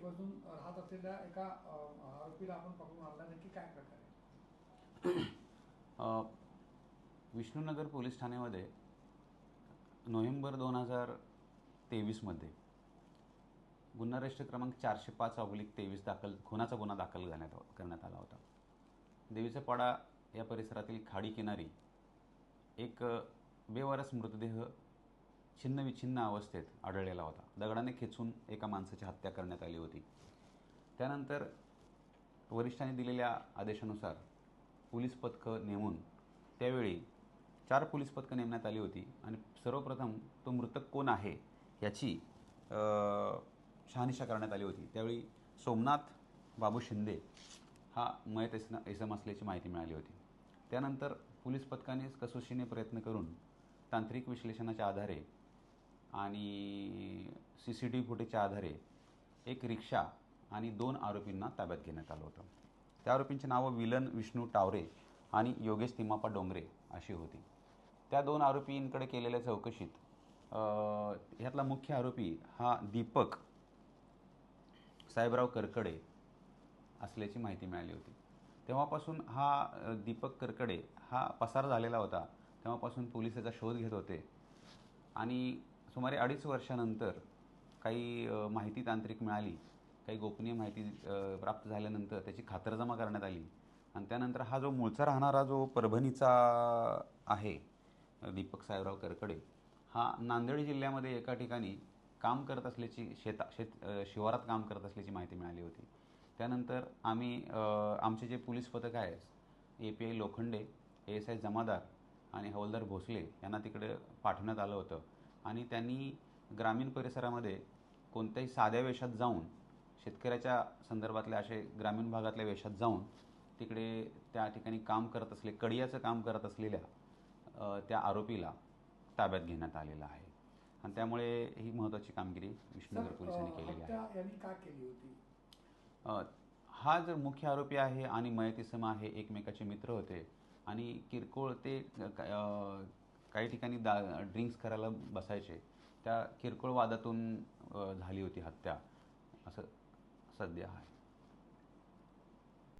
बसून राहत असलेल्या एका आरोपीला आपण पकडून आणला, नक्की काय प्रकार आहे? विष्णुनगर पोलीस ठाण्यामध्ये नोव्हेंबर 2023 गुन्हा रजिस्टर क्रमांक 405/23 खुनाचा गुन्हा दाखल करण्यात आला होता. देवीचा पाडा या परिसरातील खाडी किनारी एक बेवारस मृतदेह छिन्नविछिन्न अवस्थेत आढळलेला होता. दगडाने खेचून एका माणसाची हत्या करण्यात आली होती. त्यानंतर वरिष्ठांनी दिलेल्या आदेशानुसार पोलीस पथकं नेमून त्यावेळी 4 पोलीस पथकं नेमण्यात आली होती आणि सर्वप्रथम तो मृतक कोण आहे याची शहानिशा करण्यात आली होती. त्यावेळी सोमनाथ बाबू शिंदे हा मयत इसम असल्याची माहिती मिळाली होती. त्यानंतर पोलीस पथकाने कसोशीने प्रयत्न करून तांत्रिक विश्लेषणाच्या आधारे आणि CCTV फुटेजच्या आधारे एक रिक्षा आणि 2 आरोपींना ताब्यात घेण्यात आलं होतं. त्या आरोपींची नावं विलन विष्णू टावरे आणि योगेश तिमाप्पा डोंगरे अशी होती. त्या 2 आरोपींकडे केलेल्या चौकशीत ह्यातला मुख्य आरोपी हा दीपक साहेबराव करकडे असल्याची माहिती मिळाली होती. तेव्हापासून हा दीपक करकडे हा पसार झालेला होता. तेव्हापासून पोलीस त्याचा शोध घेत होते आणि सुमारे 2.5 वर्षानंतर काही माहिती तांत्रिक मिळाली, काही गोपनीय माहिती प्राप्त झाल्यानंतर त्याची खातरजमा करण्यात आली आणि त्यानंतर हा जो मूळचा राहणारा जो परभणीचा आहे दीपक साहेबराव करकडे हा नांदेड जिल्ह्यामध्ये एका ठिकाणी काम करत असल्याची शिवारात काम करत असल्याची माहिती मिळाली होती. त्यानंतर आम्ही आमचे जे पोलीस पथक आहे API लोखंडे, ASI जमादार आणि हवालदार भोसले यांना तिकडे पाठवण्यात आलं होतं आणि त्यांनी ग्रामीण परिसरामध्ये कोणत्याही साध्या वेशात जाऊन शेतकऱ्याच्या संदर्भातल्या असे ग्रामीण भागातल्या वेशात जाऊन तिकडे त्या ठिकाणी काम करत असले कडियाचं काम करत असलेल्या त्या आरोपीला ताब्यात घेण्यात आलेलं आहे आणि त्यामुळे ही महत्त्वाची कामगिरी विष्णुनगर पोलिसांनी केलेली आहे. यांनी का केली होती? हा जर मुख्य आरोपी आहे आणि मयत इसम आहे, एकमेकाचे मित्र होते आणि किरकोळ ते काही ठिकाणी ड्रिंक्स करायला बसायचे. त्या किरकोळ वादातून झाली होती हत्या असं सध्या आहे.